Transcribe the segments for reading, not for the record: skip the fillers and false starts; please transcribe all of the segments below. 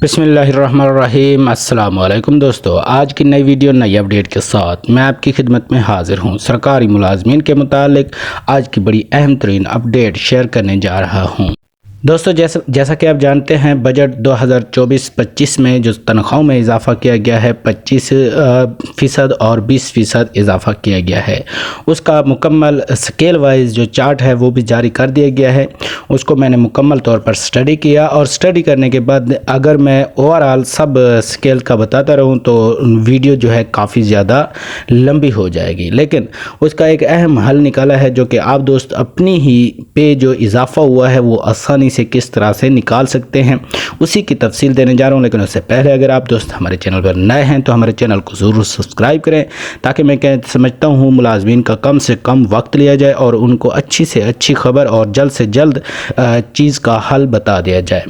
बिस्मिल्लाहिर्रहमानिर्रहीम। अस्सलाम वालेकुम दोस्तों, आज की नई वीडियो नई अपडेट के साथ मैं आपकी खिदमत में हाजिर हूं। सरकारी मुलाजमीन के मुतालिक आज की बड़ी अहम तरीन अपडेट शेयर करने जा रहा हूं। दोस्तों जैसा कि आप जानते हैं, बजट 2024-25 में जो तनख्वाहों में इजाफ़ा किया गया है 25% और 20% इजाफ़ा किया गया है। उसका मुकम्मल स्केल वाइज जो चार्ट है वो भी जारी कर दिया गया है। उसको मैंने मुकम्मल तौर पर स्टडी किया और स्टडी करने के बाद अगर मैं ओवरऑल सब स्केल का बताता रहूं तो वीडियो जो है काफ़ी ज़्यादा लंबी हो जाएगी, लेकिन उसका एक अहम हल निकाला है जो कि आप दोस्त अपनी ही पे जो इजाफ़ा हुआ है वो आसानी से किस तरह से निकाल सकते हैं, उसी की तफसील देने जा रहा हूं। लेकिन उससे पहले अगर आप दोस्त हमारे चैनल पर नए हैं तो हमारे चैनल को ज़रूर सब्सक्राइब करें, ताकि मैं समझता हूं मुलाजमीन का कम से कम वक्त लिया जाए और उनको अच्छी से अच्छी खबर और जल्द से जल्द चीज़ का हल बता दिया जाए।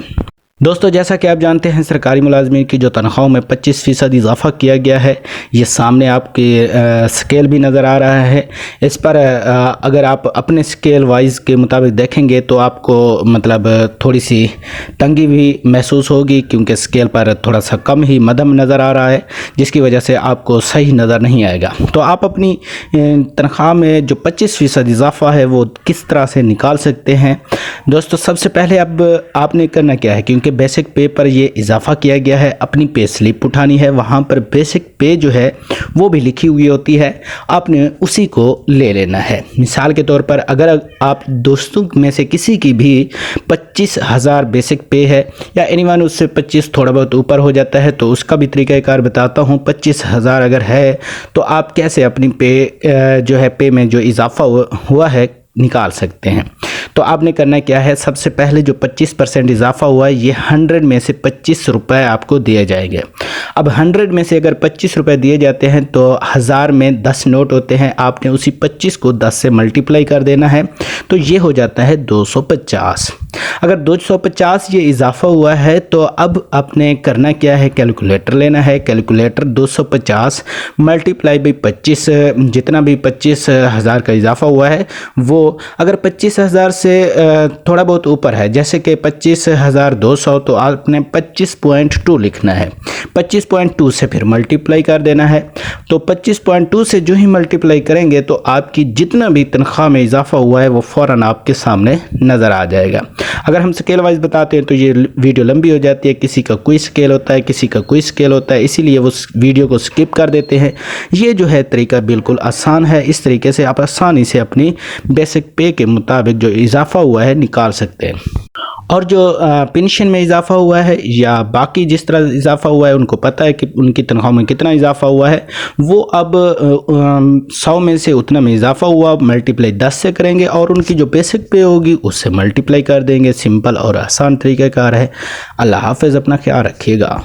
दोस्तों जैसा कि आप जानते हैं, सरकारी मुलाजमीन की जो तनख्वाहों में 25% इजाफ़ा किया गया है, ये सामने आपके स्केल भी नज़र आ रहा है। इस पर अगर आप अपने स्केल वाइज के मुताबिक देखेंगे तो आपको मतलब थोड़ी सी तंगी भी महसूस होगी, क्योंकि स्केल पर थोड़ा सा कम ही मध्यम नज़र आ रहा है, जिसकी वजह से आपको सही नज़र नहीं आएगा। तो आप अपनी तनख्वाह में जो 25% इजाफ़ा है वो किस तरह से निकाल सकते हैं। दोस्तों सबसे पहले अब आपने करना क्या है, क्योंकि बेसिक पे पर ये इजाफा किया गया है, अपनी पे स्लिप उठानी है, वहाँ पर बेसिक पे जो है वो भी लिखी हुई होती है, आपने उसी को ले लेना है। मिसाल के तौर पर अगर आप दोस्तों में से किसी की भी 25,000 बेसिक पे है या एनीवन उससे 25 थोड़ा बहुत ऊपर हो जाता है, तो उसका भी तरीक़ाकार बताता हूँ। 25,000 अगर है तो आप कैसे अपनी पे जो है पे में जो इजाफा हुआ है निकाल सकते हैं। तो आपने करना क्या है, सबसे पहले जो 25% इजाफा हुआ है ये 100 में से 25 रुपये आपको दिए जाएंगे। अब 100 में से अगर 25 रुपये दिए जाते हैं तो 1000 में 10 नोट होते हैं, आपने उसी 25 को 10 से मल्टीप्लाई कर देना है, तो ये हो जाता है 250। अगर 250 ये इजाफा हुआ है तो अब आपने करना क्या है, कैलकुलेटर लेना है। कैलकुलेटर 250 मल्टीप्लाई बाई 25, जितना भी 25,000 का इजाफा हुआ है वो अगर 25,000 से थोड़ा बहुत ऊपर है, जैसे कि 25,200, तो आपने 25.2 लिखना है। 25.2 से फिर मल्टीप्लाई कर देना है। तो 25.2 से जो ही मल्टीप्लाई करेंगे तो आपकी जितना भी तनख्वाह में इजाफा हुआ है वो फ़ौरन आपके सामने नज़र आ जाएगा। अगर हम स्केल वाइज बताते हैं तो ये वीडियो लंबी हो जाती है, किसी का कोई स्केल होता है, किसी का कोई स्केल होता है, इसीलिए वो वीडियो को स्किप कर देते हैं। ये जो है तरीका बिल्कुल आसान है, इस तरीके से आप आसानी से अपनी बेसिक पे के मुताबिक जो इजाफा हुआ है निकाल सकते हैं। और जो पेंशन में इजाफा हुआ है या बाकी जिस तरह इजाफा हुआ है, उनको पता है कि उनकी तनख्वाह में कितना इजाफा हुआ है, वो अब 100 में से उतना में इजाफा हुआ मल्टीप्लाई 10 से करेंगे और उनकी जो बेसिक पे होगी उससे मल्टीप्लाई कर देंगे। सिंपल और आसान तरीक़ाकार है। अल्लाह हाफ़िज़, अपना ख्याल रखिएगा।